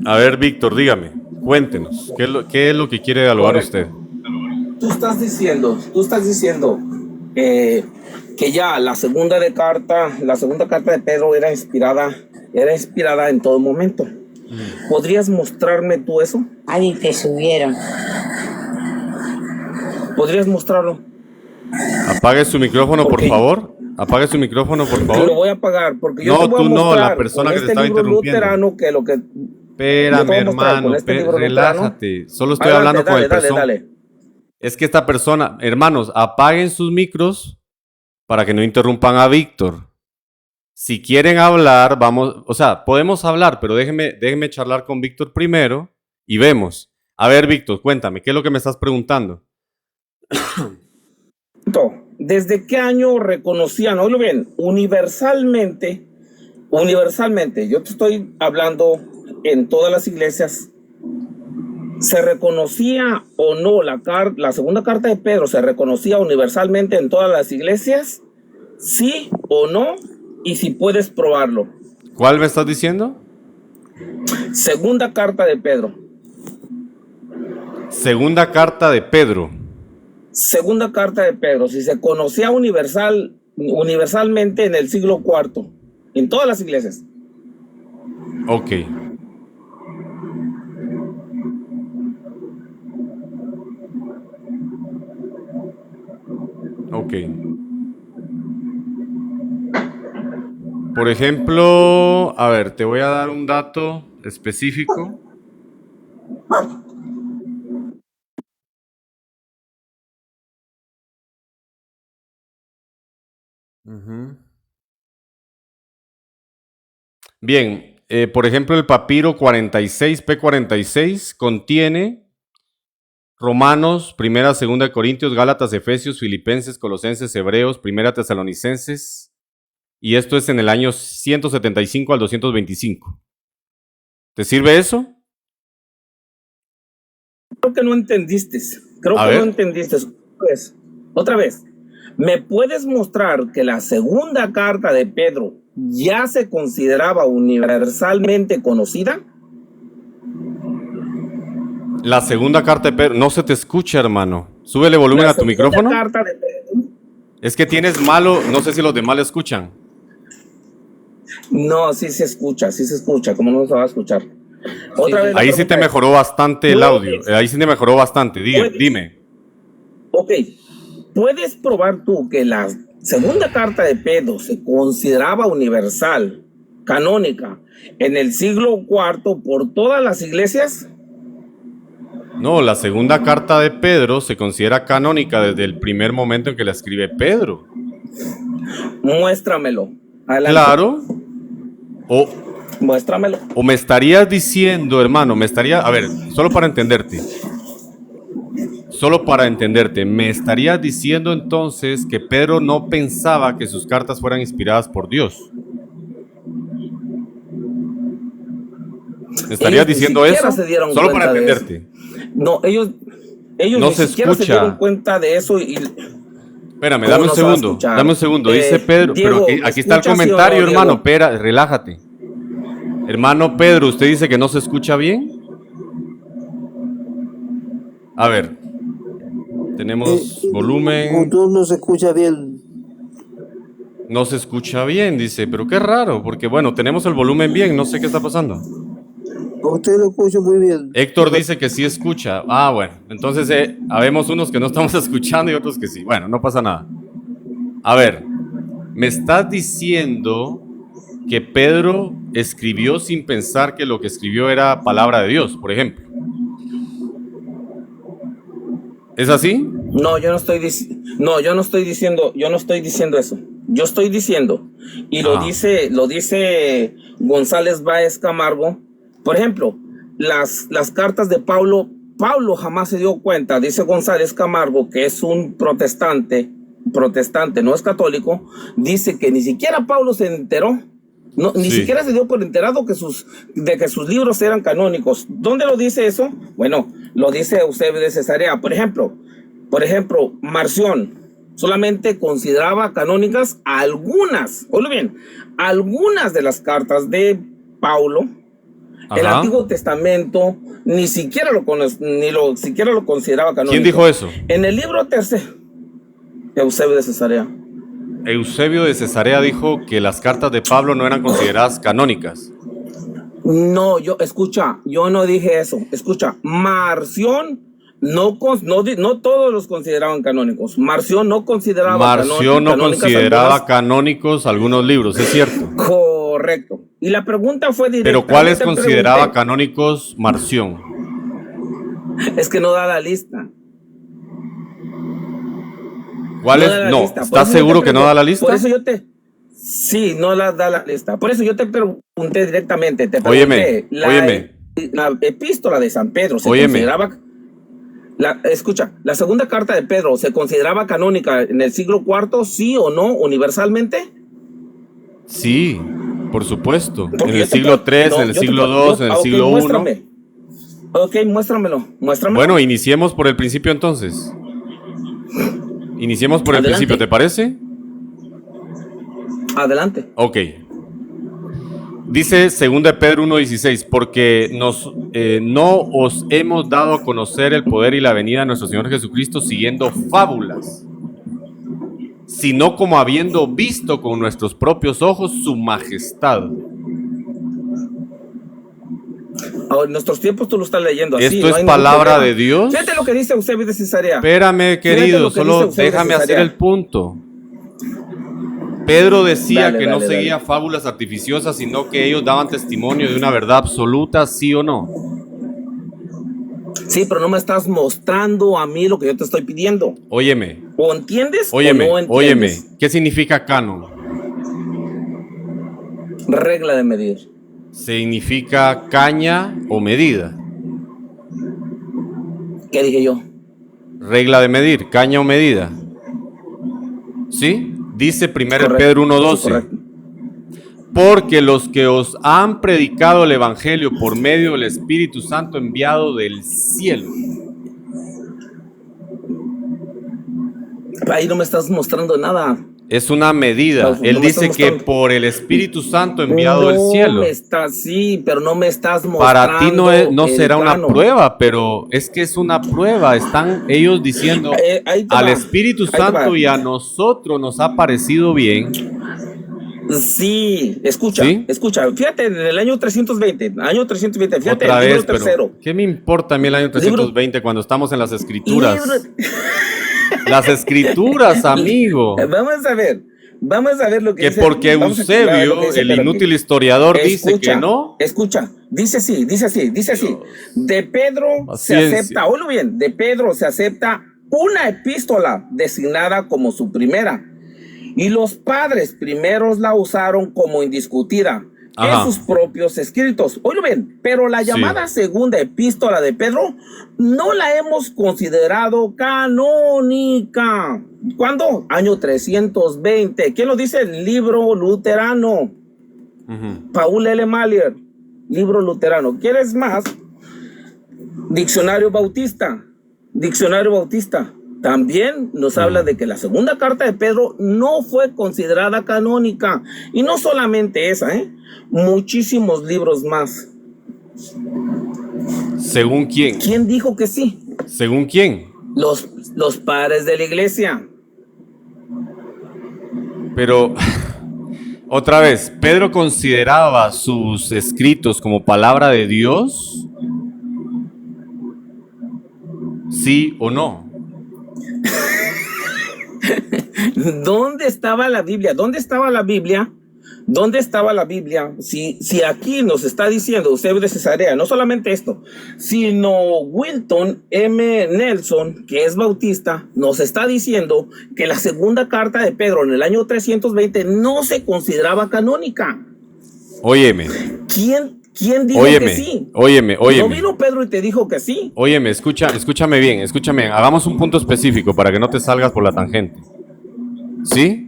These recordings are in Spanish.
A ver, Víctor, dígame, cuéntenos, qué es lo que quiere dialogar Correcto. usted? Tú estás diciendo eh, que ya la segunda carta de Pedro era inspirada en todo momento. ¿Podrías mostrarme tú eso? Ahí te subieron. ¿Podrías mostrarlo? Apague su micrófono, por Porque favor. Apague su micrófono, por lo favor. voy a apagar, porque yo te No, voy a tú no, la mostrar con persona que te este estaba libro interrumpiendo. luterano que lo que yo Espérame, te voy a mostrar con hermano, este libro luterano. relájate. Solo estoy Adelante, hablando con el dale. persona. Es que esta persona, hermanos, apaguen sus micros para que no interrumpan a Víctor. Si quieren hablar, vamos, o sea, podemos hablar, pero déjenme charlar con Víctor primero y vemos. A ver, Víctor, cuéntame, ¿qué es lo que me estás preguntando? ¿Desde qué año reconocían? Oílo bien, universalmente, yo te estoy hablando en todas las iglesias, ¿se reconocía o no la segunda carta de Pedro? ¿Se reconocía universalmente en todas las iglesias? ¿Sí o no? Y si puedes probarlo. ¿Cuál me estás diciendo? Segunda carta de Pedro. Segunda carta de Pedro. Segunda carta de Pedro. Si se conocía universalmente en el siglo IV, en todas las iglesias. Ok. Ok. Por ejemplo, a ver, te voy a dar un dato específico. Bien, por ejemplo, el papiro 46, P46, contiene Romanos, Primera, Segunda de Corintios, Gálatas, Efesios, Filipenses, Colosenses, Hebreos, Primera Tesalonicenses, y esto es en el año 175 al 225. ¿Te sirve eso? Creo que no entendiste. A ver. Otra vez. ¿Me puedes mostrar que la segunda carta de Pedro ya se consideraba universalmente conocida? La segunda carta de Pedro, no se te escucha, hermano. Súbele volumen a tu micrófono. Carta de Pedro. Es que tienes malo, no sé si los demás le escuchan. No, sí se escucha, ¿cómo no se va a escuchar? Otra vez. Ahí sí te mejoró bastante el audio, ahí sí te mejoró bastante, dime. Ok, ¿puedes probar tú que la segunda carta de Pedro se consideraba universal, canónica, en el siglo IV por todas las iglesias? No, la segunda carta de Pedro se considera canónica desde el primer momento en que la escribe Pedro. Muéstramelo. Adelante. Claro. Muéstramelo. O me estarías diciendo, hermano, a ver, solo para entenderte, me estarías diciendo entonces que Pedro no pensaba que sus cartas fueran inspiradas por Dios. ¿Me estarías diciendo eso? Solo para entenderte. No, ellos no ni se siquiera escucha. se dieron cuenta de eso y... Espérame, dame un segundo, dice Pedro, Diego, pero aquí está el comentario, no, hermano, espera, relájate. Hermano Pedro, ¿usted dice que no se escucha bien? A ver, tenemos volumen. No se escucha bien. No se escucha bien, dice, pero qué raro, porque bueno, tenemos el volumen bien, no sé qué está pasando. Usted lo escucha muy bien. Héctor dice que sí escucha. Ah, bueno, entonces habemos unos que no estamos escuchando y otros que sí. Bueno, no pasa nada. A ver, me estás diciendo que Pedro escribió sin pensar que lo que escribió era palabra de Dios, por ejemplo. ¿Es así? No, yo no estoy diciendo eso. Yo estoy diciendo, y lo dice González Báez Camargo, por ejemplo, las cartas de Pablo jamás se dio cuenta, dice González Camargo, que es un protestante, no es católico, dice que ni siquiera Pablo se enteró, ni siquiera se dio por enterado de que sus libros eran canónicos. ¿Dónde lo dice eso? Bueno, lo dice Eusebio de Cesarea. Por ejemplo, Marción solamente consideraba canónicas algunas de las cartas de Pablo, El Ajá. Antiguo Testamento ni siquiera siquiera lo consideraba canónico. ¿Quién dijo eso? En el libro tercero, Eusebio de Cesarea. Eusebio de Cesarea dijo que las cartas de Pablo no eran consideradas canónicas. No, yo no dije eso. Escucha, Marción no todos los consideraban canónicos. Marción no consideraba Marción no canónicas consideraba algunas. canónicos algunos libros, es cierto. Correcto. Y la pregunta fue directa. Pero ¿cuáles Yo te consideraba pregunté, canónicos Marción? es que no da la lista. ¿Cuáles? da la No, lista. Por ¿estás eso yo seguro te que no da la lista? Por eso sí, no la da la lista. Por eso yo te pregunté directamente. Te Óyeme, pregunté, óyeme. la epístola de San Pedro se Óyeme. consideraba. Escucha, la segunda carta de Pedro se consideraba canónica en el siglo IV, sí o no, universalmente. Sí, por supuesto. Porque En yo el te siglo puedo- III, no, en el yo te siglo puedo- II, en el ok, siglo I. muéstrame. Ok, muéstramelo. Bueno, iniciemos por el principio entonces. Iniciemos por el Adelante. principio, ¿te parece? Adelante. Ok. Dice 2 de Pedro 1:16, porque no os hemos dado a conocer el poder y la venida de nuestro Señor Jesucristo siguiendo fábulas, sino como habiendo visto con nuestros propios ojos su majestad. Ahora, en nuestros tiempos tú lo estás leyendo así. ¿Esto no es hay ningún palabra problema. de Dios? Fíjate lo que dice Eusebio de Cesarea. Espérame, Fíjate querido, lo que solo dice Eusebio de déjame hacer Cesarea. el punto. Pedro decía Dale, que no dale, seguía dale. fábulas artificiosas, sino que ellos daban testimonio de una verdad absoluta, sí o no. Sí, pero no me estás mostrando a mí lo que yo te estoy pidiendo. Óyeme, ¿O entiendes óyeme, o no óyeme. entiendes? ¿Qué significa canon? Regla de medir. Significa caña o medida. ¿Qué dije yo? Regla de medir, caña o medida. ¿Sí? Dice 1 Correcto. Pedro Sí, 1:12. correcto. Porque los que os han predicado el Evangelio por medio del Espíritu Santo enviado del cielo. Ahí no me estás mostrando nada. Es una medida. No, Él no me dice estás que mostrando. por el Espíritu Santo enviado del cielo. Sí, pero no me estás mostrando. Para ti no el será una canon. prueba, pero es que es una prueba. Están ellos diciendo Ahí te al va. Espíritu Ahí te Santo va. y a nosotros nos ha parecido bien. Sí, escucha, ¿Sí? escucha. Fíjate, en el año 320, fíjate, Otra el libro vez, pero tercero. ¿qué me importa a mí el año 320 cuando estamos en las escrituras? Libro- Las escrituras, amigo. Vamos a ver lo que Que dice. porque vamos a aclarar lo Eusebio, que dice el Pedro aquí. inútil historiador, dice que no. Escucha, dice así. De Pedro se Paciencia. acepta, oílo bien, de Pedro se acepta una epístola designada como su primera. Y los padres primeros la usaron como indiscutida Ajá. en sus propios escritos. Oílo bien, pero la Sí. llamada segunda epístola de Pedro no la hemos considerado canónica. ¿Cuándo? Año 320. ¿Quién lo dice? El libro luterano. Ujú. Paul L. Malier, libro luterano. ¿Quieres más? Diccionario Bautista. También nos habla de que la segunda carta de Pedro no fue considerada canónica. Y no solamente esa, muchísimos libros más. ¿Según quién? ¿Quién dijo que sí? ¿Según quién? Los padres de la iglesia. Pero, otra vez, ¿Pedro consideraba sus escritos como palabra de Dios? ¿Sí o no? ¿Dónde estaba la Biblia? ¿Dónde estaba la Biblia? ¿Dónde estaba la Biblia? Si aquí nos está diciendo Eusebio de Cesarea, no solamente esto, sino Wilton M. Nelson, que es bautista, nos está diciendo que la segunda carta de Pedro en el año 320 no se consideraba canónica. Óyeme, ¿Quién dijo óyeme, que sí? óyeme, ¿No óyeme. vino Pedro y te dijo que sí? Óyeme, escúchame bien. Hagamos un punto específico para que no te salgas por la tangente. ¿Sí?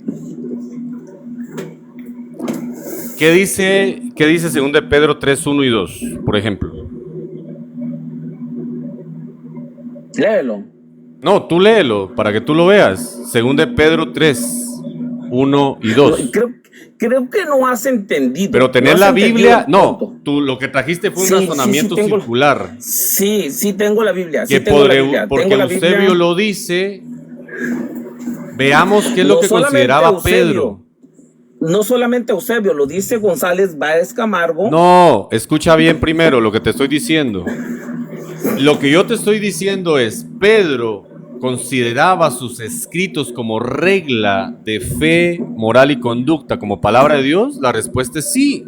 ¿Qué dice 2 de Pedro 3, 1 y 2, por ejemplo? Léelo. No, tú léelo para que tú lo veas. 2 de Pedro 3, 1 y 2. Creo creo que no has entendido. Pero tener no has la entendido Biblia, el no, punto. tú lo que trajiste fue un Sí, razonamiento tengo- circular. Sí, tengo la Biblia. Que Sí tengo la Biblia. porque Tengo la Eusebio Biblia. lo dice. Veamos qué es lo No que solamente consideraba Eusebio. Pedro. No solamente Eusebio, lo dice González Báez Camargo. No, escucha bien primero lo que te estoy diciendo. Lo que yo te estoy diciendo es, Pedro consideraba sus escritos como regla de fe, moral y conducta, como palabra de Dios. La respuesta es sí.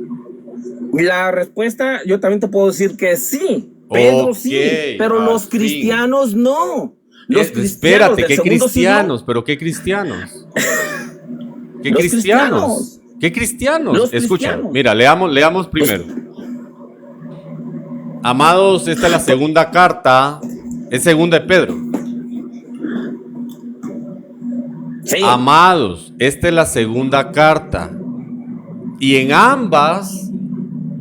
La respuesta, yo también te puedo decir que sí. Pedro Ok, sí, pero al los fin. cristianos no. Los cristianos Espérate, del ¿qué segundo cristianos? ¿Pero qué cristianos? ¿Qué Los cristianos? cristianos. ¿Qué cristianos? Los Escucha, cristianos. mira, leamos primero. Amados, esta es la segunda carta, es segunda de Pedro. Sí. Amados, esta es la segunda carta. Y en ambas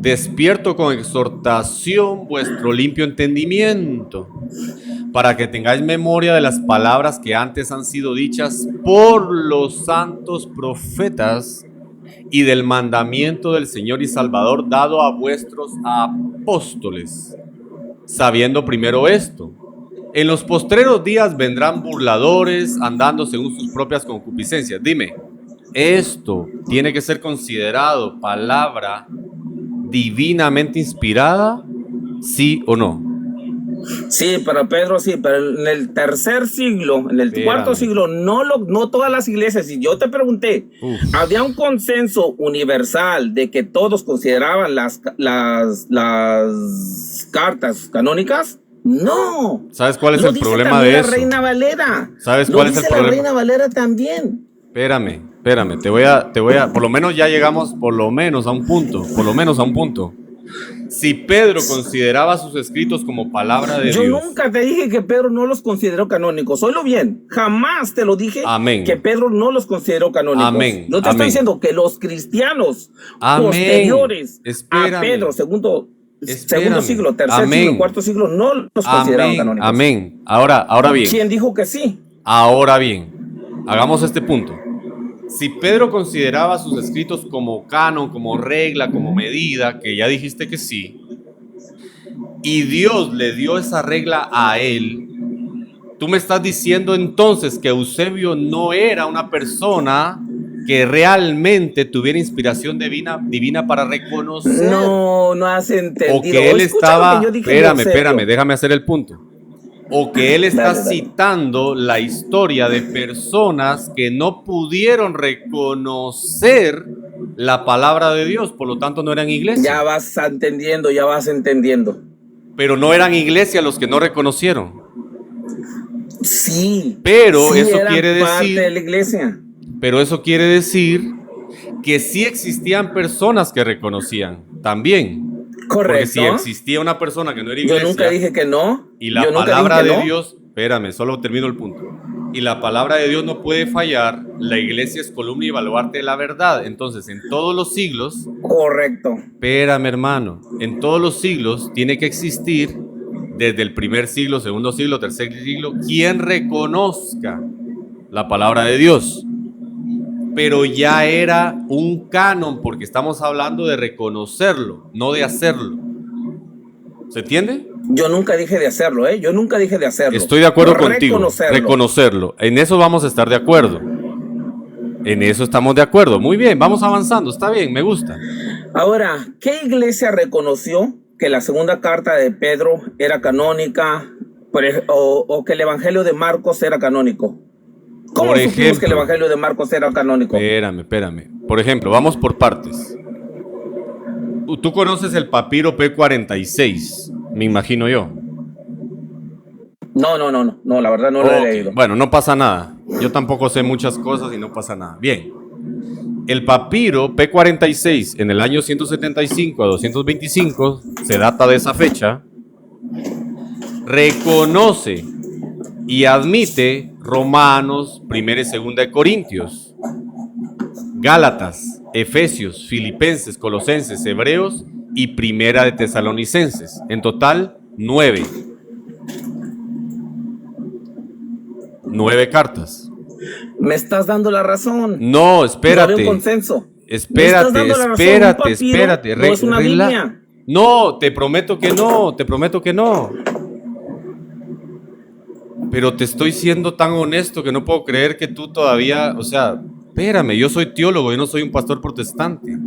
despierto con exhortación vuestro limpio entendimiento, para que tengáis memoria de las palabras que antes han sido dichas por los santos profetas y del mandamiento del Señor y Salvador dado a vuestros apóstoles, sabiendo primero esto: en los postreros días vendrán burladores andando según sus propias concupiscencias. Dime, ¿esto tiene que ser considerado palabra divinamente inspirada? ¿Sí o no? Sí, para Pedro sí, pero en el tercer siglo, en el Espérame. cuarto siglo, no todas las iglesias. Y yo te pregunté, Uf. ¿había un consenso universal de que todos consideraban las cartas canónicas? No. ¿Sabes cuál es Lo el dice problema también de la eso? Reina Valera. ¿Sabes Lo cuál es el dice la problema? Reina Valera también. Espérame, te voy a, por lo menos ya llegamos por lo menos a un punto. Si Pedro consideraba sus escritos como palabra de Yo Dios, nunca te dije que Pedro no los consideró canónicos. Oílo bien. Jamás te lo dije. Amén. Que Pedro no los consideró canónicos. Amén. No te Amén. estoy diciendo que los cristianos Amén. posteriores Espérame. a Pedro, segundo Espérame. siglo, tercer Amén. siglo, cuarto siglo, no los consideraron canónicos. Amén. Ahora bien. ¿Quién dijo que sí? Ahora bien, hagamos este punto. Si Pedro consideraba sus escritos como canon, como regla, como medida, que ya dijiste que sí, y Dios le dio esa regla a él, tú me estás diciendo entonces que Eusebio no era una persona que realmente tuviera inspiración divina para reconocer. No has entendido. O que él Escucha estaba, lo que yo dije de Eusebio. espérame, déjame hacer el punto. O que él está Dale. citando la historia de personas que no pudieron reconocer la palabra de Dios, por lo tanto no eran iglesia. Ya vas entendiendo. Pero no eran iglesia los que no reconocieron. Sí. Pero sí eso eran quiere parte decir, de la iglesia. pero eso quiere decir que sí existían personas que reconocían también. Porque Correcto. si existía una persona que no era Yo iglesia, nunca dije que no. y la Yo nunca palabra dije que de no. Dios, espérame, solo termino el punto. Y la palabra de Dios no puede fallar, la iglesia es columna y baluarte de la verdad. Entonces, en todos los siglos, Correcto. espérame hermano, en todos los siglos tiene que existir, desde el primer siglo, segundo siglo, tercer siglo, quien reconozca la palabra de Dios. Pero ya era un canon, porque estamos hablando de reconocerlo, no de hacerlo. ¿Se entiende? Yo nunca dije de hacerlo, ¿eh? Yo nunca dije de hacerlo. Estoy de acuerdo Pero contigo. reconocerlo. Reconocerlo. En eso vamos a estar de acuerdo. En eso estamos de acuerdo. Muy bien, vamos avanzando. Está bien, me gusta. Ahora, ¿qué iglesia reconoció que la segunda carta de Pedro era canónica o que el Evangelio de Marcos era canónico? ¿Cómo Por supimos ejemplo, que el Evangelio de Marcos era canónico? Espérame. Por ejemplo, vamos por partes. Tú conoces el papiro P46, me imagino yo. No, la verdad no lo he Ok, leído. bueno, no pasa nada. Yo tampoco sé muchas cosas y no pasa nada. Bien. El papiro P46 en el año 175 a 225, se data de esa fecha, reconoce y admite Romanos, 1 y 2 de Corintios, Gálatas, Efesios, Filipenses, Colosenses, Hebreos y 1 de Tesalonicenses. En total, 9. 9 cartas. Me estás dando la razón. No, espérate. No había un consenso. Espérate, dando la razón, un espérate, papiro espérate. no es una Biblia. No, te prometo que no, te prometo que no. Pero te estoy siendo tan honesto que no puedo creer que tú todavía, o sea, espérame, yo soy teólogo, yo no soy un pastor protestante.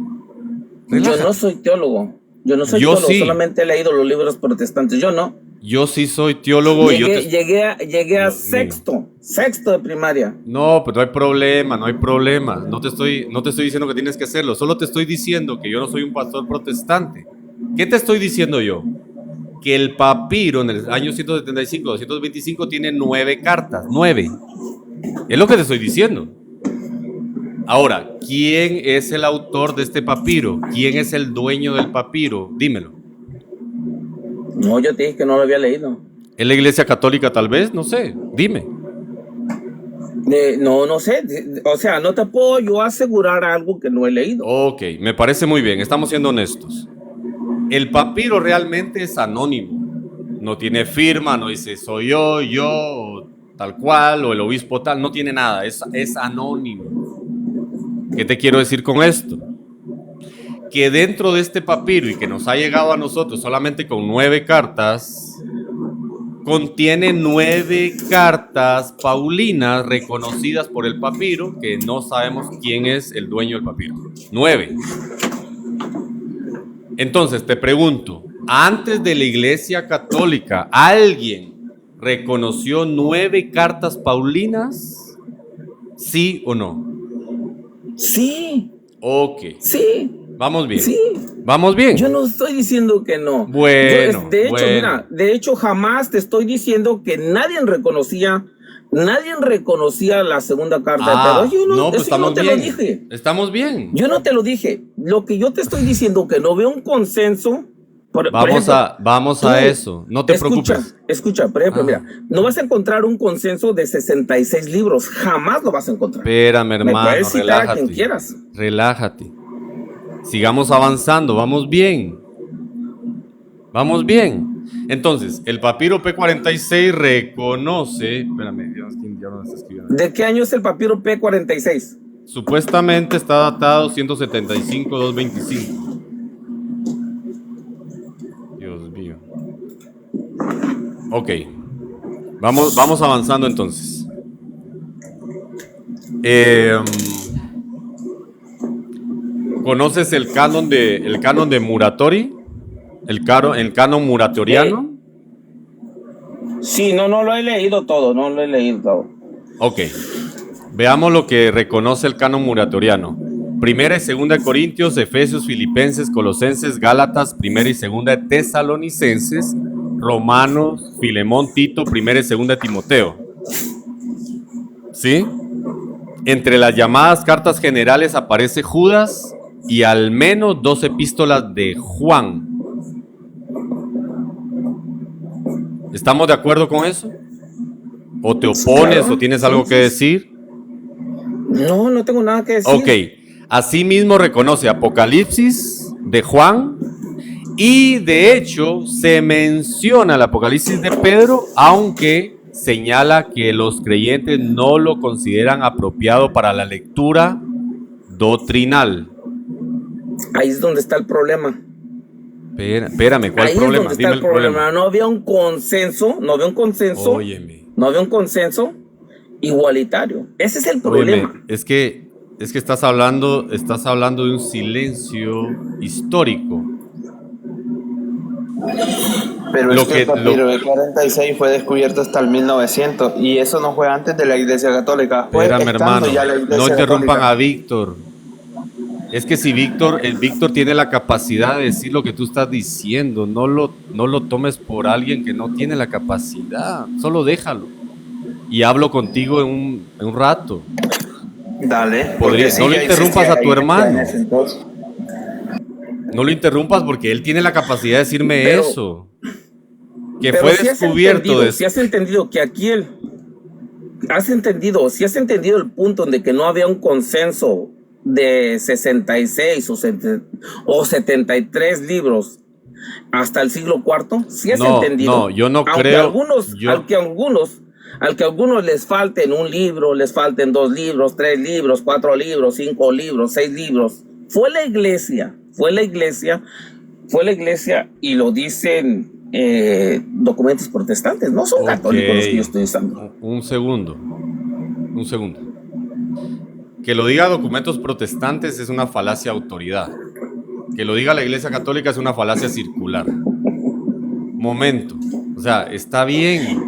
Relájate. Yo no soy teólogo. Yo no soy Yo teólogo, sí. solamente he leído los libros protestantes. Yo no. Yo sí soy teólogo y yo te... Llegué a Dios mío. sexto de primaria. No, pues no hay problema, no hay problema. No te estoy diciendo que tienes que hacerlo, solo te estoy diciendo que yo no soy un pastor protestante. ¿Qué te estoy diciendo yo? Que el papiro en el año 175, 225 tiene 9 cartas, 9. Es lo que te estoy diciendo. Ahora, ¿quién es el autor de este papiro? ¿Quién es el dueño del papiro? Dímelo. No, yo te dije que no lo había leído. ¿Es la Iglesia Católica tal vez? No sé, dime. No sé. O sea, no te puedo yo asegurar algo que no he leído. Ok, me parece muy bien, estamos siendo honestos. El papiro realmente es anónimo. No tiene firma, no dice soy yo, tal cual, o el obispo tal, no tiene nada, es anónimo. ¿Qué te quiero decir con esto? Que dentro de este papiro y que nos ha llegado a nosotros solamente con 9 cartas, contiene 9 cartas paulinas reconocidas por el papiro, que no sabemos quién es el dueño del papiro. 9. Entonces te pregunto, antes de la Iglesia Católica, ¿alguien reconoció 9 cartas paulinas? ¿Sí o no? Sí. Ok. Sí. Vamos bien. Sí. Vamos bien. Yo no estoy diciendo que no. Bueno. De hecho, bueno. mira, de hecho jamás te estoy diciendo que nadie reconocía la segunda carta de Pedro. Yo no, pues eso no te bien. lo dije. Estamos bien. Yo no te lo dije. Lo que yo te estoy diciendo que no veo un consenso. Por ejemplo, vamos a eso. No te preocupes. Escucha, por ejemplo, mira, no vas a encontrar un consenso de 66 libros. Jamás lo vas a encontrar. Espérame, hermano. Me puedes citar relájate. a quien quieras. Relájate. Sigamos avanzando. Vamos bien. Vamos bien. Entonces, el papiro P46 reconoce. Espérame, Dios, ¿quién diablos está escribiendo? ¿De qué año es el papiro P46? Supuestamente está datado 175-225. Dios mío. Ok. Vamos avanzando entonces. ¿Conoces el canon de Muratori? ¿El canon muratoriano? Sí, no lo he leído todo, Ok. Veamos lo que reconoce el canon muratoriano. Primera y segunda de Corintios, Efesios, Filipenses, Colosenses, Gálatas, primera y segunda de Tesalonicenses, Romanos, Filemón, Tito, primera y segunda de Timoteo. ¿Sí? Entre las llamadas cartas generales aparece Judas y al menos 2 epístolas de Juan. ¿Estamos de acuerdo con eso? ¿O te opones claro, o tienes algo que decir? No tengo nada que decir. Ok. Asimismo reconoce Apocalipsis de Juan y de hecho se menciona el Apocalipsis de Pedro, aunque señala que los creyentes no lo consideran apropiado para la lectura doctrinal. Ahí es donde está el problema. Espérame, ¿cuál Ahí problema? es donde está el problema. No había un consenso. Óyeme. No había un consenso igualitario. Ese es el problema. Óyeme, es que estás hablando de un silencio histórico. Pero es que el papiro de 46 fue descubierto hasta el 1900 y eso no fue antes de la Iglesia Católica. Espérame, hermano, no interrumpan a Víctor. Es que si Víctor tiene la capacidad de decir lo que tú estás diciendo, no lo tomes por alguien que no tiene la capacidad, solo déjalo. Y hablo contigo en un rato. Dale. No lo interrumpas a tu hermano. No lo interrumpas porque él tiene la capacidad de decirme eso. Que fue descubierto. Si has entendido que aquí si has entendido el punto en de que no había un consenso de 66 o 73 libros hasta el siglo IV, si has entendido. No, yo no creo. Al que a algunos les falten un libro, les falten 2 libros, 3 libros, 4 libros, 5 libros, 6 libros, fue la iglesia y lo dicen documentos protestantes, no son católicos los que yo estoy usando. Un segundo. Que lo diga documentos protestantes es una falacia de autoridad. Que lo diga la Iglesia Católica es una falacia circular. Momento. O sea, está bien,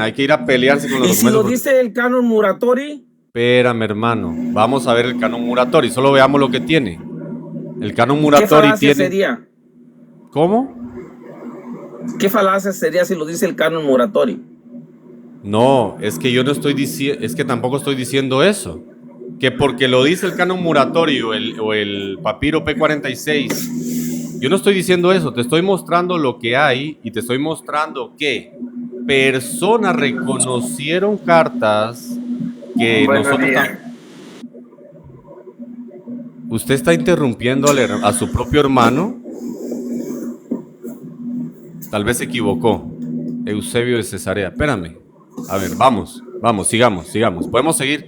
hay que ir a pelearse con los documentos. ¿Y si lo dice el canon Muratori? Espérame, hermano, vamos a ver el canon Muratori, solo veamos lo que tiene. El canon Muratori ¿Qué falacia tiene... sería? ¿Cómo? ¿Qué falacia sería si lo dice el canon Muratori? No, es que yo no estoy diciendo, es que tampoco estoy diciendo eso. Que porque lo dice el canon Muratori o el papiro P46, yo no estoy diciendo eso, te estoy mostrando lo que hay y te estoy mostrando que personas reconocieron cartas que nosotros... ¿Usted está interrumpiendo a su propio hermano? Tal vez se equivocó. Eusebio de Cesarea. Espérame. A ver, vamos, sigamos. ¿Podemos seguir?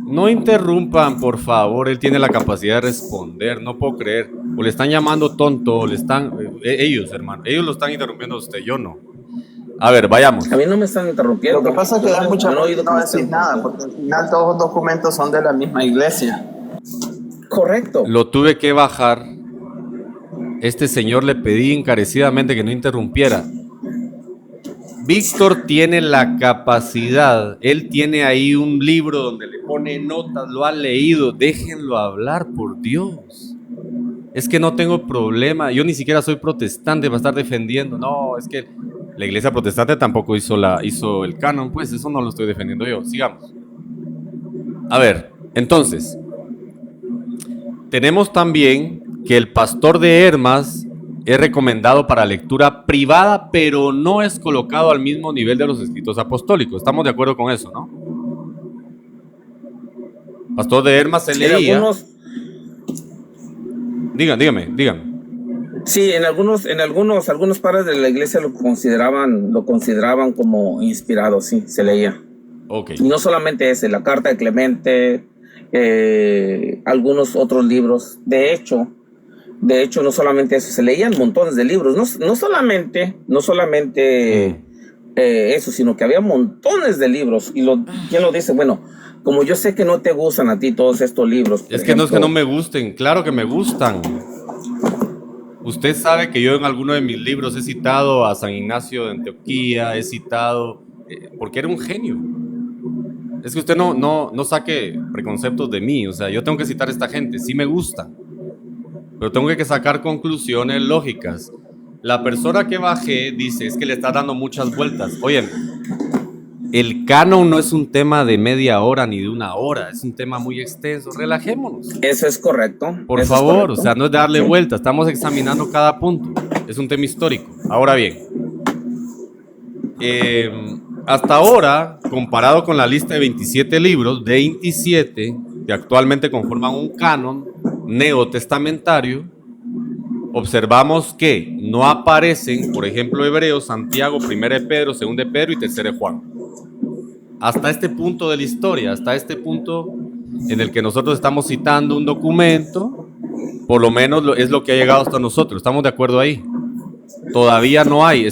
No interrumpan, por favor. Él tiene la capacidad de responder. No puedo creer. O le están llamando tonto, o le están... ellos, hermano. Ellos lo están interrumpiendo a usted, yo no. A ver, vayamos. A mí no me están interrumpiendo. Lo que pasa es que da mucha no no decir nada, porque al final todos los documentos son de la misma iglesia. Correcto. Lo tuve que bajar. Este señor le pedí encarecidamente que no interrumpiera. Víctor tiene la capacidad, él tiene ahí un libro donde le pone notas, lo ha leído, déjenlo hablar, por Dios. Es que no tengo problema, yo ni siquiera soy protestante para estar defendiendo, no, es que la iglesia protestante tampoco hizo el canon, pues eso no lo estoy defendiendo yo, sigamos. A ver, entonces, tenemos también que el pastor de Hermas es recomendado para lectura privada, pero no es colocado al mismo nivel de los escritos apostólicos. Estamos de acuerdo con eso, ¿no? Pastor de Hermas se leía. Dígame. Sí, en algunos padres de la iglesia lo consideraban como inspirado, sí, se leía. Okay. Y no solamente ese, la carta de Clemente, algunos otros libros. De hecho, no solamente eso, se leían montones de libros, no solamente eso, sino que había montones de libros. Y ¿quién lo dice? Bueno, como yo sé que no te gustan a ti todos estos libros. Es que no es que no me gusten, claro que me gustan. Usted sabe que yo en alguno de mis libros he citado a San Ignacio de Antioquía, he citado, porque era un genio. Es que usted no saque preconceptos de mí, o sea, yo tengo que citar a esta gente, sí me gustan. Pero tengo que sacar conclusiones lógicas. La persona que bajé dice, es que le está dando muchas vueltas. Oye, el canon no es un tema de media hora ni de una hora, es un tema muy extenso. Relajémonos. Eso es correcto. Por favor, o sea, no es darle vueltas, estamos examinando cada punto. Es un tema histórico. Ahora bien, hasta ahora, comparado con la lista de 27 libros, 27 que actualmente conforman un canon neotestamentario, observamos que no aparecen, por ejemplo, Hebreos, Santiago, 1 de Pedro, 2 de Pedro y 3 de Juan. Hasta este punto de la historia, hasta este punto en el que nosotros estamos citando un documento, por lo menos es lo que ha llegado hasta nosotros. ¿Estamos de acuerdo ahí? Todavía no hay.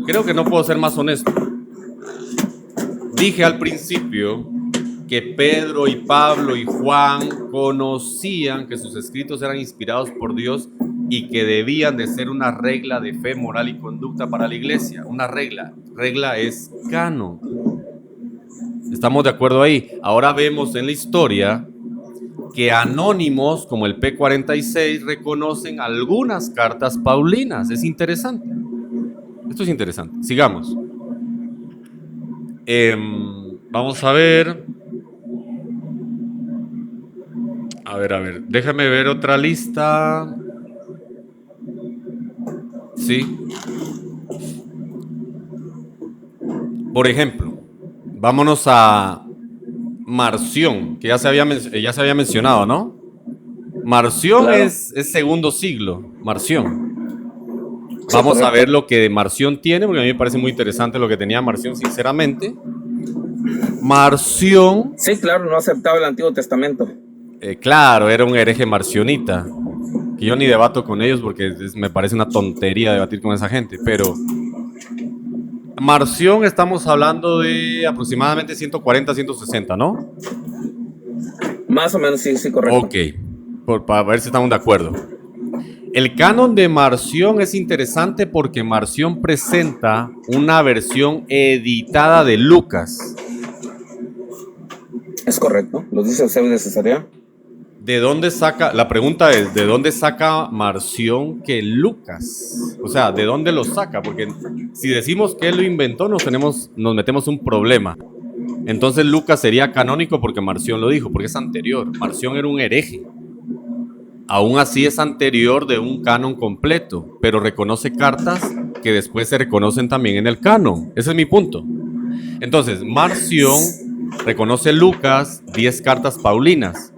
Creo que no puedo ser más honesto. Dije al principio que Pedro y Pablo y Juan conocían que sus escritos eran inspirados por Dios y que debían de ser una regla de fe, moral y conducta para la iglesia. Una regla es canon. ¿Estamos de acuerdo ahí? Ahora vemos en la historia que anónimos como el P46 reconocen algunas cartas paulinas. Es interesante. Esto es interesante. Sigamos. Vamos a ver. A ver, déjame ver otra lista. Sí. Por ejemplo, vámonos a Marción, que ya se había mencionado, ¿no? Marción, claro. es segundo siglo, Marción. Vamos a ver lo que Marción tiene, porque a mí me parece muy interesante lo que tenía Marción, sinceramente. Marción... Sí, claro, no aceptaba el Antiguo Testamento. Claro, era un hereje marcionita. Que yo ni debato con ellos porque me parece una tontería debatir con esa gente. Pero Marción estamos hablando de aproximadamente 140, 160, ¿no? Más o menos, sí, sí, correcto. Ok, para ver si estamos de acuerdo. El canon de Marción es interesante porque Marción presenta una versión editada de Lucas. Es correcto, lo dice Eusebio de Cesarea. ¿De dónde saca? La pregunta es, ¿de dónde saca Marción que Lucas? O sea, ¿de dónde lo saca? Porque si decimos que él lo inventó, nos metemos un problema. Entonces Lucas sería canónico porque Marción lo dijo, porque es anterior. Marción era un hereje. Aún así es anterior de un canon completo, pero reconoce cartas que después se reconocen también en el canon. Ese es mi punto. Entonces, Marción reconoce Lucas, 10 cartas paulinas.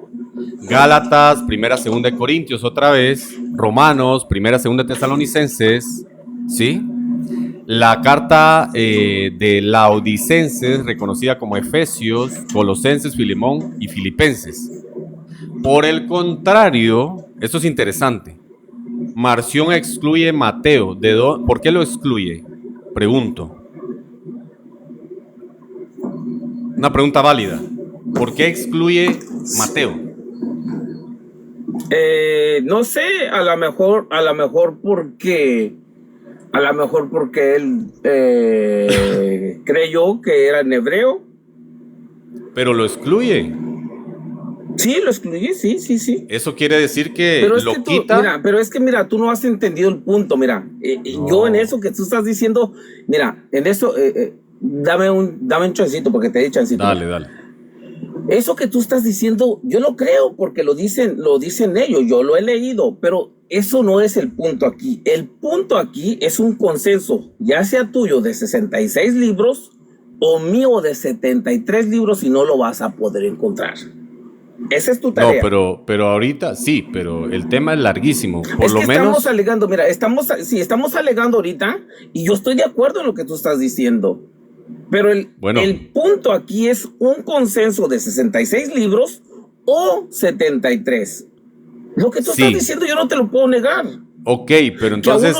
Gálatas, primera, segunda de Corintios otra vez. Romanos, primera, segunda de Tesalonicenses. ¿Sí? La carta de Laodicenses, reconocida como Efesios, Colosenses, Filemón y Filipenses. Por el contrario, esto es interesante. Marción excluye Mateo. ¿Por qué lo excluye? Pregunto. Una pregunta válida. ¿Por qué excluye Mateo? No sé, a lo mejor porque él creyó que era en hebreo. Pero lo excluye. Sí, lo excluí, sí. Eso quiere decir que pero lo quita. Mira, tú no has entendido el punto, mira. No. Yo en eso que tú estás diciendo, mira, en eso, dame un chancito porque te di chancito. Dale. Eso que tú estás diciendo, yo lo creo porque lo dicen ellos, yo lo he leído, pero eso no es el punto aquí. El punto aquí es un consenso, ya sea tuyo de 66 libros o mío de 73 libros y no lo vas a poder encontrar. Esa es tu tarea. No, pero ahorita sí, pero el tema es larguísimo. Por es lo que menos. Estamos alegando, mira, estamos alegando ahorita y yo estoy de acuerdo en lo que tú estás diciendo. Pero el punto aquí es un consenso de 66 libros o 73. Lo que tú estás diciendo yo no te lo puedo negar. Ok, pero entonces,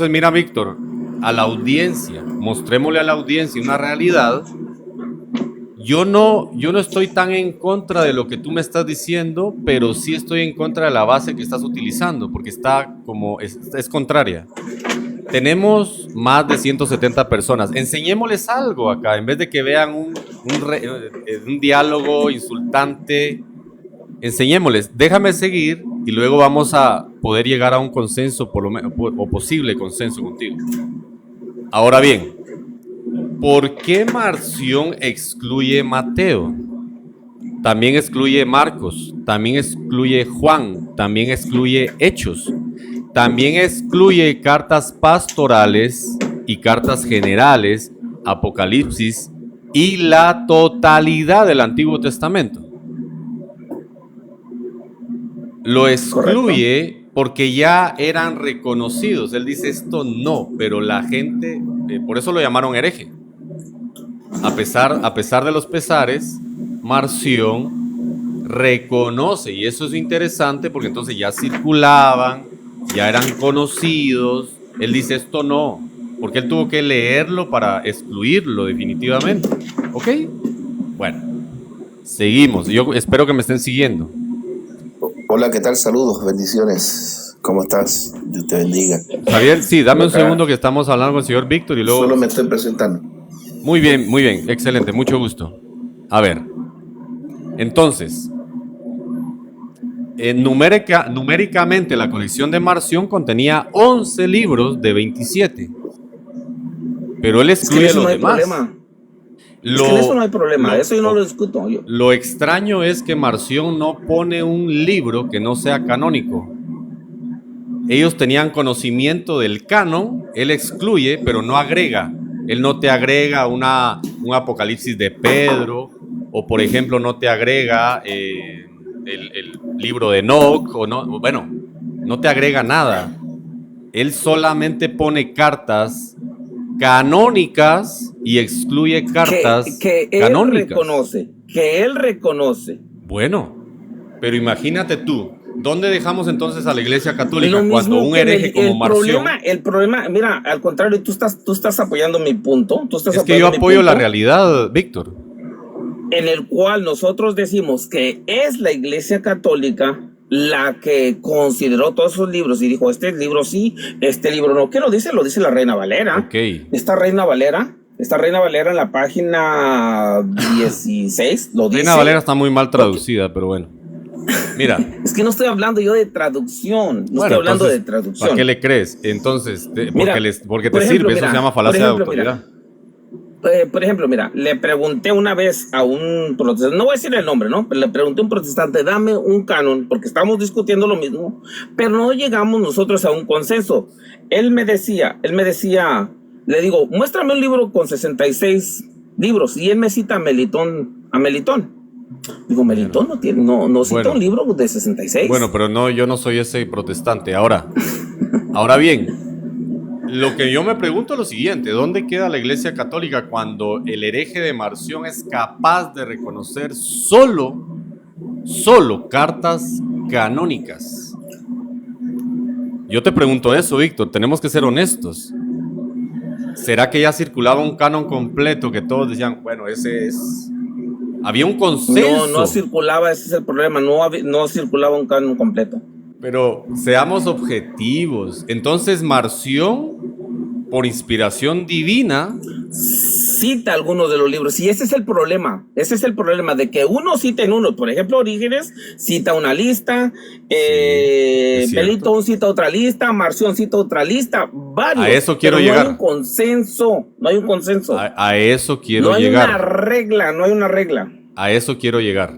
mira, Víctor, a la audiencia, mostrémosle a la audiencia una realidad. Yo no estoy tan en contra de lo que tú me estás diciendo, pero sí estoy en contra de la base que estás utilizando, porque es contraria. Tenemos más de 170 personas. Enseñémosles algo acá, en vez de que vean un diálogo insultante. Enseñémosles, déjame seguir y luego vamos a poder llegar a un consenso, por lo menos, o posible consenso contigo. Ahora bien, ¿por qué Marción excluye Mateo? También excluye Marcos, también excluye Juan, también excluye Hechos, también excluye cartas pastorales y cartas generales, Apocalipsis y la totalidad del Antiguo Testamento. Lo excluye porque ya eran reconocidos. Él dice esto no, pero la gente, por eso lo llamaron hereje. A pesar de los pesares, Marción reconoce, y eso es interesante porque entonces ya circulaban, ya eran conocidos. Él dice esto no, porque él tuvo que leerlo para excluirlo definitivamente. ¿Ok? Bueno, seguimos. Yo espero que me estén siguiendo. Hola, ¿qué tal? Saludos, bendiciones. ¿Cómo estás? Dios te bendiga. Javier, sí, dame un segundo que estamos hablando con el señor Víctor y luego... Solo me estoy presentando. Muy bien, excelente, mucho gusto. A ver, entonces, numéricamente la colección de Marción contenía 11 libros de 27, pero él excluye los demás. En eso no hay problema, eso yo no lo discuto. Lo extraño es que Marción no pone un libro que no sea canónico. Ellos tenían conocimiento del canon, él excluye, pero no agrega. Él no te agrega un Apocalipsis de Pedro, o por ejemplo no te agrega el libro de Enoc, no te agrega nada. Él solamente pone cartas canónicas y excluye cartas que él canónicas. Que él reconoce Bueno, pero imagínate tú, ¿dónde dejamos entonces a la Iglesia Católica Lo cuando mismo un que hereje como Marción... el problema, mira, al contrario, tú estás apoyando mi punto. Es que yo apoyo la realidad, Víctor. En el cual nosotros decimos que es la Iglesia Católica la que consideró todos esos libros y dijo, este libro sí, este libro no. ¿Qué lo dice? Lo dice la Reina Valera. Ok. Esta Reina Valera en la página 16 lo dice. Reina Valera está muy mal traducida, pero bueno. Mira. Es que no estoy hablando yo de traducción, no estoy hablando de traducción. ¿Para qué le crees? Entonces, porque te por ejemplo, sirve, mira, eso se llama falacia de autoridad. Por ejemplo, mira, le pregunté una vez a un protestante, no voy a decir el nombre, ¿no? Pero le pregunté a un protestante, dame un canon, porque estamos discutiendo lo mismo, pero no llegamos nosotros a un consenso. Él me decía, le digo, muéstrame un libro con 66 libros, y él me cita a Melitón. Digo, Melitón no cita un libro de 66. Bueno, pero no, yo no soy ese protestante. Ahora bien, lo que yo me pregunto es lo siguiente: ¿dónde queda la Iglesia Católica cuando el hereje de Marción es capaz de reconocer solo cartas canónicas? Yo te pregunto eso, Víctor, tenemos que ser honestos. ¿Será que ya circulaba un canon completo que todos decían, bueno, ese es... Había un consenso? No circulaba, ese es el problema, no circulaba un canon completo. Pero seamos objetivos. Entonces Marción, por inspiración divina, cita algunos de los libros, y ese es el problema, de que uno cita en uno. Por ejemplo, Orígenes cita una lista, Melitón cita otra lista, Marción cita otra lista, varios. A eso quiero llegar. No hay un consenso. A eso quiero llegar. No hay una regla. A eso quiero llegar.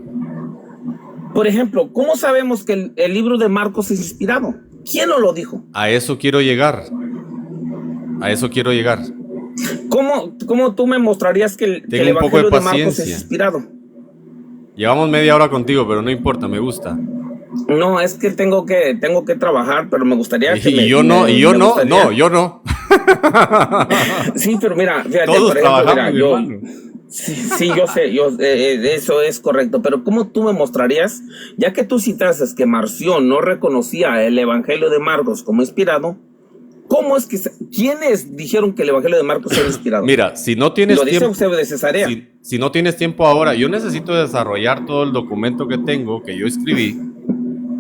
Por ejemplo, ¿cómo sabemos que el libro de Marcos es inspirado? ¿Quién nos lo dijo? A eso quiero llegar. ¿Cómo tú me mostrarías que el Evangelio de Marcos es inspirado? Llevamos media hora contigo, pero no importa, me gusta. No, es que tengo que trabajar, pero me gustaría que yo no. Sí, pero mira, fíjate, todos por ejemplo, trabajamos, mi hermano. Sí, yo sé, eso es correcto, pero ¿cómo tú me mostrarías, ya que tú citases que Marción no reconocía el Evangelio de Marcos como inspirado? ¿Cómo es que quiénes dijeron que el Evangelio de Marcos era inspirado? Mira, si no tienes tiempo, lo dice Eusebio de Cesarea. Si no tienes tiempo ahora, yo necesito desarrollar todo el documento que tengo, que yo escribí,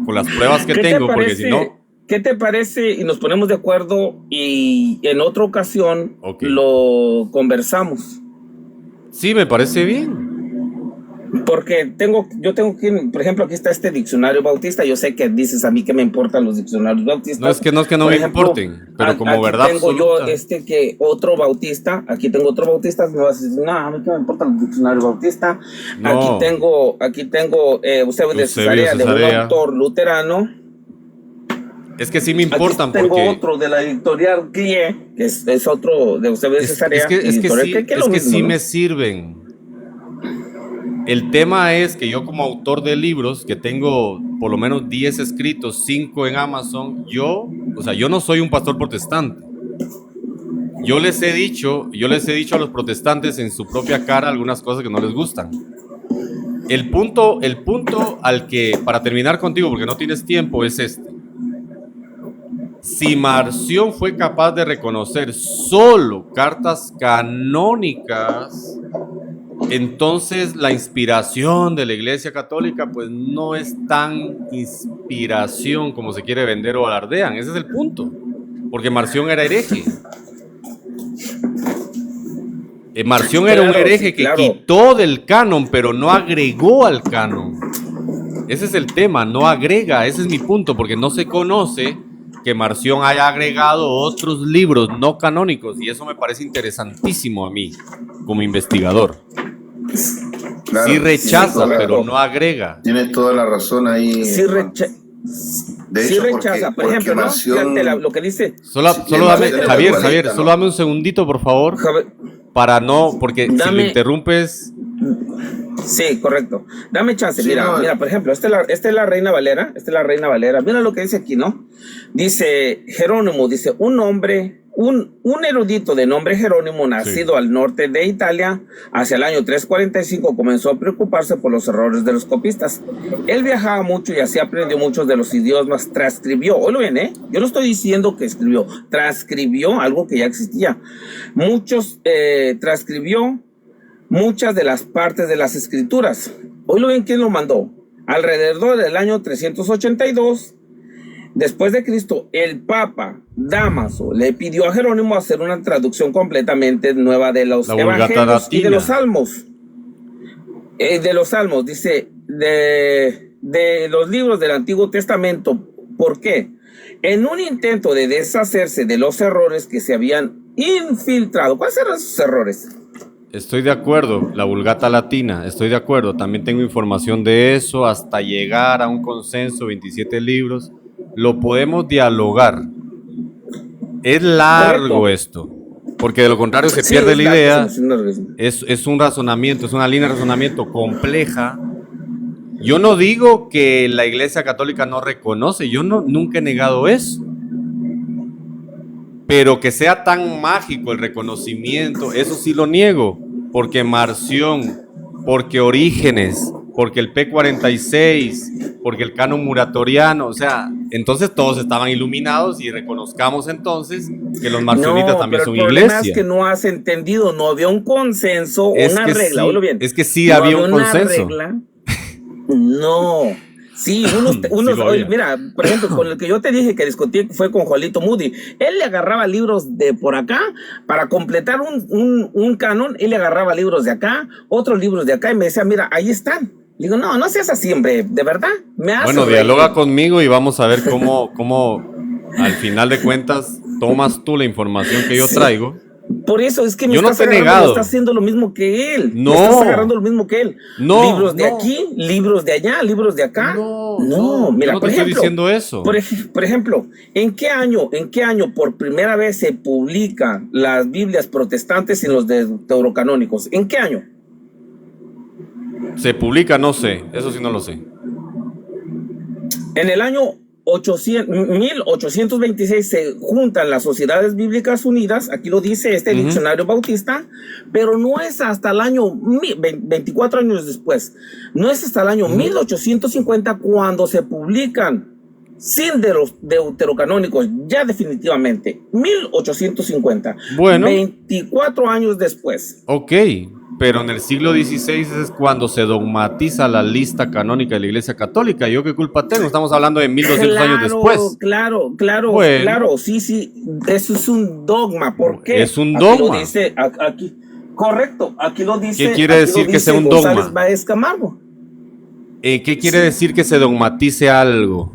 con las pruebas que tengo, porque si no... ¿Qué te parece? Y nos ponemos de acuerdo y en otra ocasión lo conversamos. Sí, me parece bien. Porque yo tengo que, por ejemplo, aquí está este diccionario bautista. Yo sé que dices a mí que me importan los diccionarios bautistas. No es que no me importen, pero como verdad tengo absoluta. Yo que otro bautista, aquí tengo otro bautista, me vas a decir, no, a mí que me importan los diccionarios bautistas. No. Aquí tengo Eusebio de Cesarea, de un autor luterano. Es que sí me importan, aquí tengo porque... otro de la editorial Clie, que es otro de Eusebio de Cesarea. Es que sí me sirven. El tema es que yo, como autor de libros, que tengo por lo menos 10 escritos, 5 en Amazon, yo no soy un pastor protestante. Yo les he dicho a los protestantes en su propia cara algunas cosas que no les gustan. El punto al que, para terminar contigo, porque no tienes tiempo, es este. Si Marción fue capaz de reconocer solo cartas canónicas, entonces la inspiración de la Iglesia Católica pues no es tan inspiración como se quiere vender o alardean. Ese es el punto, porque Marción era hereje. Marción era un hereje que quitó del canon, pero no agregó al canon. Ese es el tema, no agrega. Ese es mi punto, porque no se conoce que Marción haya agregado otros libros no canónicos, y eso me parece interesantísimo a mí como investigador. Claro, sí rechaza, pero no agrega. Tienes toda la razón ahí. Sí rechaza. Por ejemplo, Marción, ¿no? Lo que dice. Javier, solo dame un segundito, por favor. Para no, porque si lo interrumpes. Sí, correcto. Dame chance. Mira, por ejemplo, esta es la Reina Valera. Mira lo que dice aquí, ¿no? Dice Jerónimo, dice, un hombre un erudito de nombre Jerónimo, nacido al norte de Italia, hacia el año 345 comenzó a preocuparse por los errores de los copistas. Él viajaba mucho y así aprendió muchos de los idiomas, transcribió, oílo bien, yo no estoy diciendo que escribió, transcribió algo que ya existía. Transcribió muchas de las partes de las escrituras. Oílo bien, ¿quién lo mandó? Alrededor del año 382 después de Cristo, el Papa Dámaso le pidió a Jerónimo hacer una traducción completamente nueva de los evangelios y de los salmos. Dice, de los libros del Antiguo Testamento. ¿Por qué? En un intento de deshacerse de los errores que se habían infiltrado. ¿Cuáles eran esos errores? Estoy de acuerdo, la Vulgata Latina, estoy de acuerdo. También tengo información de eso hasta llegar a un consenso, 27 libros. Lo podemos dialogar. Es largo. Correcto. Esto, porque de lo contrario se pierde la idea. Es un razonamiento, es una línea de razonamiento compleja. Yo no digo que la Iglesia Católica no reconoce, yo nunca he negado eso. Pero que sea tan mágico el reconocimiento, eso sí lo niego. Porque Marción, porque Orígenes, porque el P46, porque el canon muratoriano, o sea, entonces todos estaban iluminados y reconozcamos entonces que los marcionitas también son iglesia. El problema es que no has entendido, no había un consenso, una regla, oílo bien. Es que sí había un consenso. Regla. No, sí, mira, por ejemplo, con el que yo te dije que discutí fue con Juanito Moody. Él le agarraba libros de por acá para completar un canon, él le agarraba libros de acá, otros libros de acá y me decía, mira, ahí están. Digo, no seas así, hombre, de verdad, me hace Bueno, dialoga conmigo y vamos a ver cómo al final de cuentas tomas tú la información que yo traigo. Por eso es que me estás agarrando, estás haciendo lo mismo que él. No. Me estás agarrando lo mismo que él. No. Libros de aquí, libros de allá, libros de acá. No, mira, no te estoy diciendo eso. Por ejemplo, ¿en qué año por primera vez se publican las Biblias protestantes y los deuterocanónicos? ¿En qué año? Se publica, no sé, eso sí no lo sé. En el año 1826 se juntan las Sociedades Bíblicas Unidas, aquí lo dice este diccionario bautista, pero no es hasta el año 24 años después, no es hasta el año 1850 cuando se publican sin de los deuterocanónicos, ya definitivamente, 1850, bueno, 24 años después. Ok. Pero en el siglo XVI es cuando se dogmatiza la lista canónica de la Iglesia Católica. ¿Yo qué culpa tengo? Estamos hablando de 1200 años después. Claro, sí, eso es un dogma. ¿Por qué? Es un dogma. Aquí lo dice, aquí, correcto, aquí lo dice. ¿Qué quiere decir que sea un dogma? González Báez Camargo. ¿Qué quiere decir que se dogmatice algo?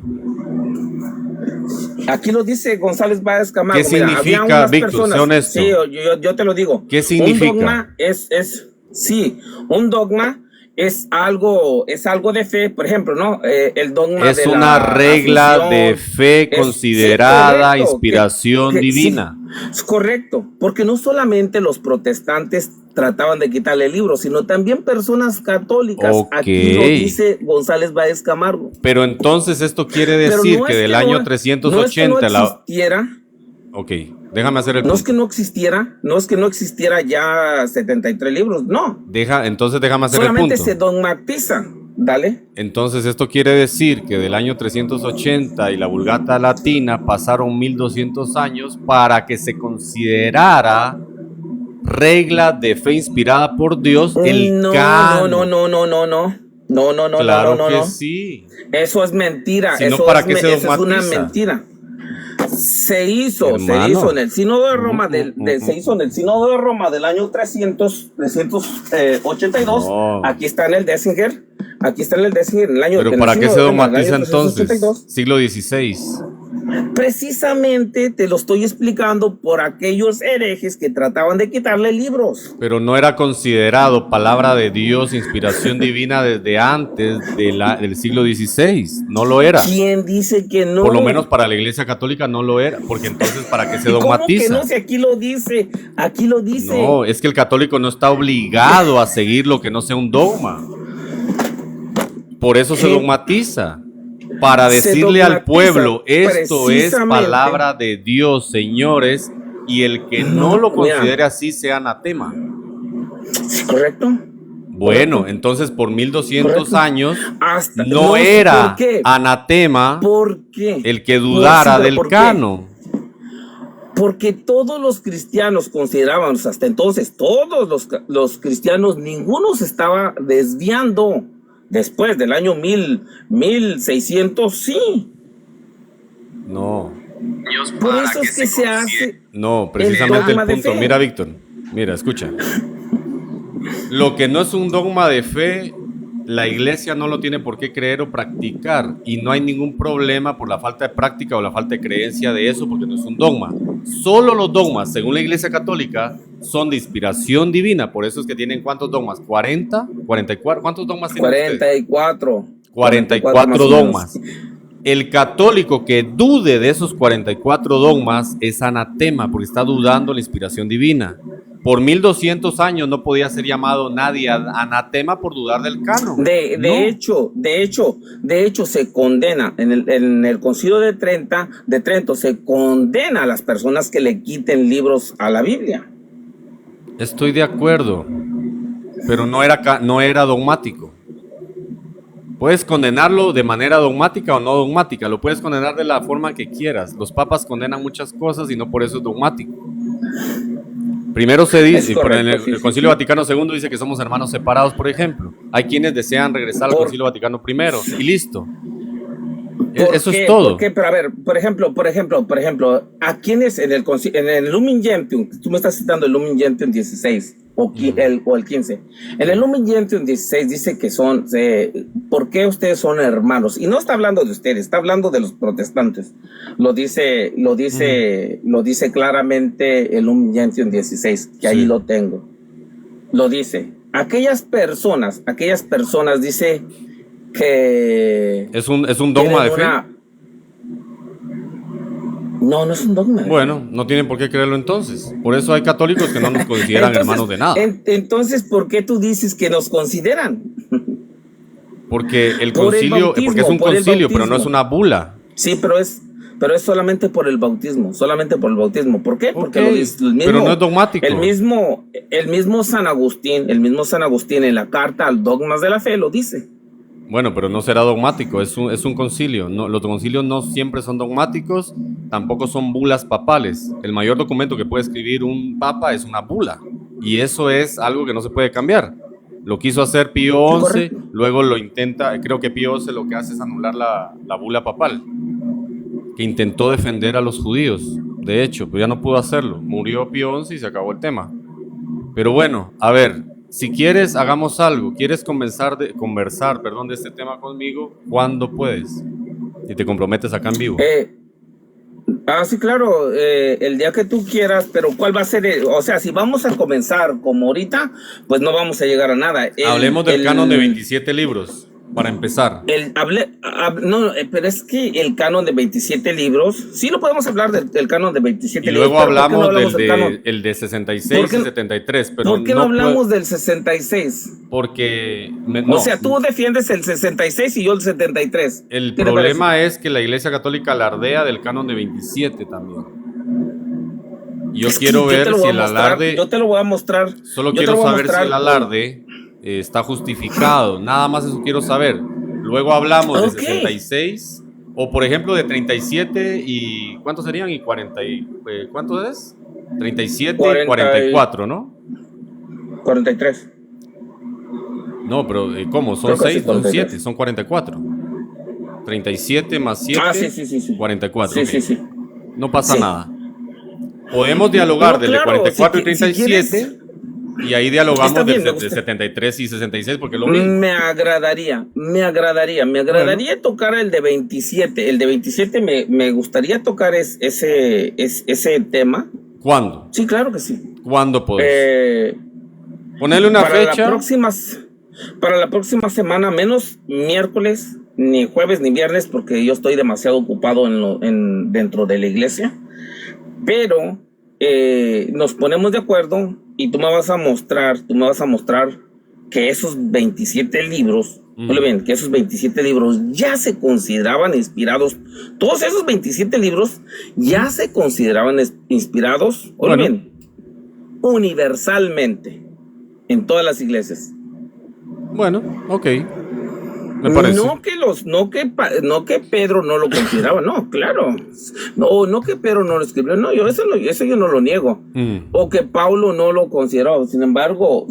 Aquí lo dice González Báez Camargo. ¿Qué significa, Víctor? Sé honesto. Sí, yo te lo digo. ¿Qué significa? Un dogma un dogma es algo de fe, por ejemplo, ¿no? El dogma es una regla de fe considerada inspiración divina. Sí, es correcto, porque no solamente los protestantes trataban de quitarle el libro, sino también personas católicas. Aquí lo dice González Báez Camargo. Pero entonces esto quiere decir que del año 380 no es que no existiera. Ok, déjame hacer el punto. No es que no existiera ya 73 libros, no. Entonces déjame hacer el punto. Solamente se dogmatiza. Dale. Entonces esto quiere decir que del año 380 y la Vulgata Latina pasaron 1200 años para que se considerara regla de fe inspirada por Dios el canon. No. Claro que sí. Eso es mentira. Sino eso para es, que se eso es una mentira. Se hizo en el Sínodo de Roma se hizo en el Sínodo de Roma del año 382. Aquí está en el Dessinger. En el año. Pero ¿para qué se dogmatiza entonces? Siglo XVI. Precisamente te lo estoy explicando por aquellos herejes que trataban de quitarle libros. Pero no era considerado palabra de Dios, inspiración divina desde antes del siglo XVI. No lo era. ¿Quién dice que no? Por lo menos para la Iglesia Católica no lo era. Porque entonces, ¿para qué se dogmatiza? ¿Cómo que no? Si aquí lo dice. No, es que el católico no está obligado a seguir lo que no sea un dogma. Por eso se dogmatiza. Para decirle al pueblo, esto es palabra de Dios, señores, y el que no lo mira. considere así sea anatema. ¿Sí, correcto? Bueno, entonces por 1200 Correcto. años Hasta, no sé era ¿por qué? anatema ¿Por qué? el que dudara pero del ¿por qué? canon. Porque todos los cristianos consideraban, hasta entonces, todos los cristianos, ninguno se estaba desviando. Después del año 1600, sí. No, Por eso es que se hace. no, precisamente el dogma de punto. fe. Mira, Víctor, mira, escucha. Lo que no es un dogma de fe, la iglesia no lo tiene por qué creer o practicar, y no hay ningún problema por la falta de práctica o la falta de creencia de eso, porque no es un dogma. Solo los dogmas, según la iglesia católica, son de inspiración divina. Por eso es que tienen ¿cuántos dogmas? ¿40? ¿44? ¿Cuántos dogmas tienen ustedes? 44. 44 más o dogmas. El católico que dude de esos 44 dogmas es anatema, porque está dudando la inspiración divina. Por 1200 años no podía ser llamado nadie anatema por dudar del canon. De hecho, se condena en el Concilio de Trento, se condena a las personas que le quiten libros a la Biblia. Estoy de acuerdo, pero no era dogmático. Puedes condenarlo de manera dogmática o no dogmática, lo puedes condenar de la forma que quieras. Los papas condenan muchas cosas y no por eso es dogmático. Primero se dice, correcto, el Concilio Vaticano II dice que somos hermanos separados, por ejemplo. Hay quienes desean regresar al Concilio Vaticano I y listo. Eso es todo. ¿Por qué? Pero a ver, por ejemplo, ¿a quiénes en el Lumen Gentium? Tú me estás citando el Lumen Gentium 16 o el 15. En el Lumen Gentium 16 dice que son, ¿por qué ustedes son hermanos? Y no está hablando de ustedes, está hablando de los protestantes. Lo dice claramente el Lumen Gentium 16, que ahí lo tengo. Lo dice. Aquellas personas dice que ¿Es un dogma de fe? No es un dogma. Bueno, no tienen por qué creerlo entonces. Por eso hay católicos que no nos consideran hermanos de nada. Entonces, ¿por qué tú dices que nos consideran? Porque el concilio, porque es un concilio, pero no es una bula. Sí, pero es solamente por el bautismo, ¿Por qué? Porque Okay, lo dice el mismo, pero no es dogmático. El mismo San Agustín en la carta al Dogmas de la Fe lo dice. Bueno, pero no será dogmático, es un concilio. No, los concilios no siempre son dogmáticos, tampoco son bulas papales. El mayor documento que puede escribir un papa es una bula, y eso es algo que no se puede cambiar. Lo quiso hacer Pío XI, luego lo intenta, creo que Pío XI lo que hace es anular la bula papal, que intentó defender a los judíos, de hecho, pero ya no pudo hacerlo. Murió Pío XI y se acabó el tema. Pero bueno, a ver, si quieres, hagamos algo. ¿Quieres conversar de este tema conmigo? ¿Cuándo puedes? Y te comprometes acá en vivo. Sí, claro, el día que tú quieras, pero ¿cuál va a ser? O sea, si vamos a comenzar como ahorita, pues no vamos a llegar a nada. Hablemos del canon de 27 libros, para empezar. Pero es que el canon de 27 libros, sí lo podemos hablar del canon de 27 libros. Y luego hablamos del de 66 y 73. Pero ¿por qué no hablamos del 66? Porque... O sea, tú defiendes el 66 y yo el 73. El problema es que la Iglesia Católica alardea del canon de 27 también. Yo quiero ver si el alarde... Yo te lo voy a mostrar. Solo quiero saber si el alarde está justificado. Nada más eso quiero saber. Luego hablamos de 66 o, por ejemplo, de 37 y... ¿Cuántos serían? Y 40 y... ¿Cuánto es? 37 y 44, ¿no? 43. No, pero ¿cómo? Son 6, son 7, son 44. 37 más 7, sí. 44. Sí. No pasa nada. Podemos dialogar del 44 y 37 y ahí dialogamos de 73 y 66 porque lo mismo. Me agradaría tocar el de 27. El de 27 me gustaría tocar ese tema. ¿Cuándo? Sí, claro que sí. ¿Cuándo podés? Ponerle una fecha. Para la próxima semana, menos miércoles, ni jueves, ni viernes, porque yo estoy demasiado ocupado dentro de la iglesia. Pero nos ponemos de acuerdo y tú me vas a mostrar que esos 27 libros, oye bien, que esos 27 libros ya se consideraban inspirados. Todos esos 27 libros ya se consideraban inspirados, oye bien, universalmente en todas las iglesias. Bueno, ok. Me parece. No que Pedro no lo consideraba, no, claro. No que Pedro no lo escribió, no, eso yo no lo niego. O que Pablo no lo consideró. Sin embargo,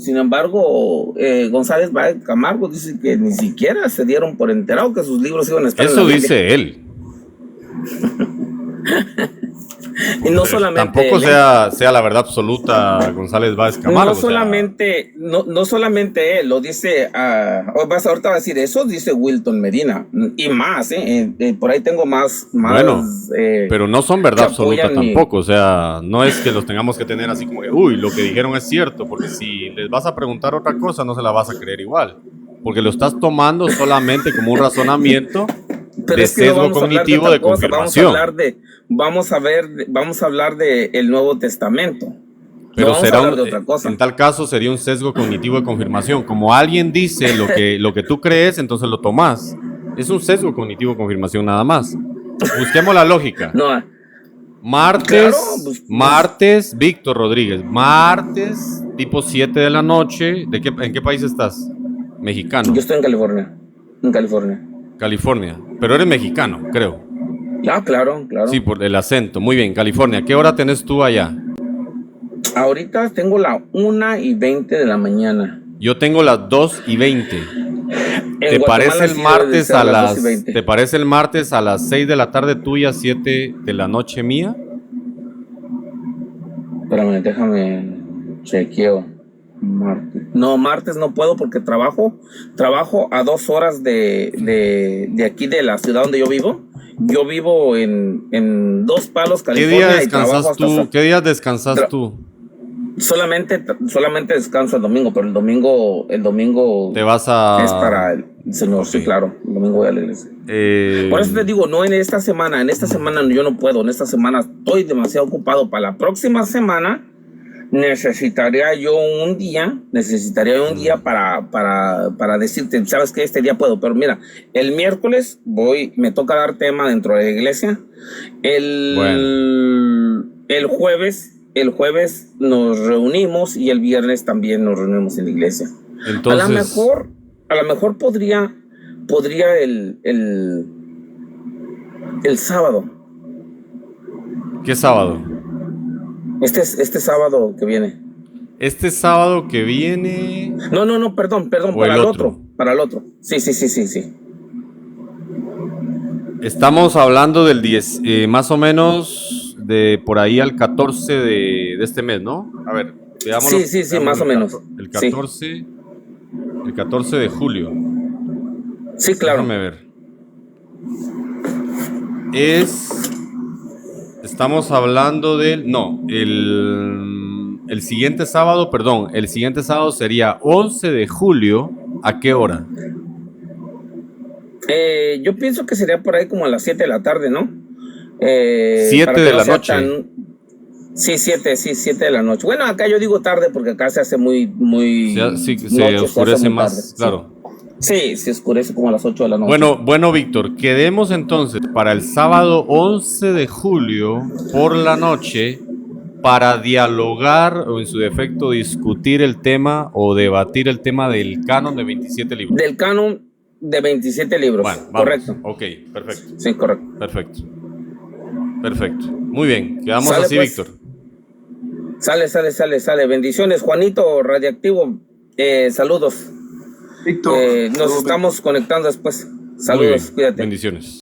González Báez Camargo dice que ni siquiera se dieron por enterado que sus libros iban a estar en la Eso Biblia. dice él. Y no solamente tampoco sea la verdad absoluta González Báez Camargo. No solamente él, lo dice, ahorita va a decir eso, dice Wilton Medina, y más, por ahí tengo más. Bueno, pero no son verdad absoluta tampoco, o sea, no es que los tengamos que tener así como, uy, lo que dijeron es cierto, porque si les vas a preguntar otra cosa, no se la vas a creer igual, porque lo estás tomando solamente como un razonamiento. Pero de es que sesgo cognitivo de confirmación. Vamos a hablar de el Nuevo Testamento. Pero no será de otra cosa. En tal caso sería un sesgo cognitivo de confirmación. Como alguien dice lo que tú crees, entonces lo tomas. Es un sesgo cognitivo de confirmación nada más. Busquemos la lógica. No. Martes, Víctor Rodríguez. Martes, tipo 7 de la noche. ¿En qué país estás? Mexicano. Yo estoy en California. California. Pero eres mexicano, creo. Ah, claro. Sí, por el acento. Muy bien, California. ¿Qué hora tenés tú allá? Ahorita tengo la 1:20 de la mañana. Yo tengo las 2:20. ¿Te parece el martes a las 6 de la tarde tuya, 7 de la noche mía? Espérame, déjame chequeo. Martes no puedo porque trabajo a 2 horas de aquí de la ciudad donde yo vivo. Yo vivo en Dos Palos, California. ¿Qué días descansas tú? Solamente descanso el domingo, pero el domingo te vas a... es para el Señor, okay. Sí, claro, el domingo voy a la iglesia. Por eso te digo, no en esta semana yo no puedo, en esta semana estoy demasiado ocupado. Para la próxima semana necesitaría yo un día para decirte, sabes que este día puedo, pero mira, el miércoles me toca dar tema dentro de la iglesia, el jueves nos reunimos y el viernes también nos reunimos en la iglesia. Entonces, a lo mejor podría el sábado. ¿Qué sábado? Este sábado que viene. Este sábado que viene. No, perdón, para el otro. Sí. Estamos hablando del 10, más o menos de por ahí al 14 de este mes, ¿no? A ver, veámoslo. Sí, más o menos. El 14 de julio. Sí, claro. Déjame ver. Estamos hablando del... No, el siguiente sábado, el siguiente sábado sería 11 de julio. ¿A qué hora? Yo pienso que sería por ahí como a las 7 de la tarde, ¿no? 7 de la noche. Sí, 7 de la noche. Bueno, acá yo digo tarde porque acá se hace muy se oscurece más, claro. Sí, se oscurece como a las 8 de la noche. Bueno, Víctor, quedemos entonces para el sábado 11 de julio por la noche para dialogar o en su defecto discutir el tema o debatir el tema del canon de 27 libros. Del canon de 27 libros, bueno, correcto. Ok, perfecto. Sí, correcto. Perfecto. Muy bien, quedamos sale, así, pues. Víctor. Sale. Bendiciones, Juanito Radiactivo. Saludos. Víctor, nos estamos conectando después. Saludos, cuídate. Bendiciones.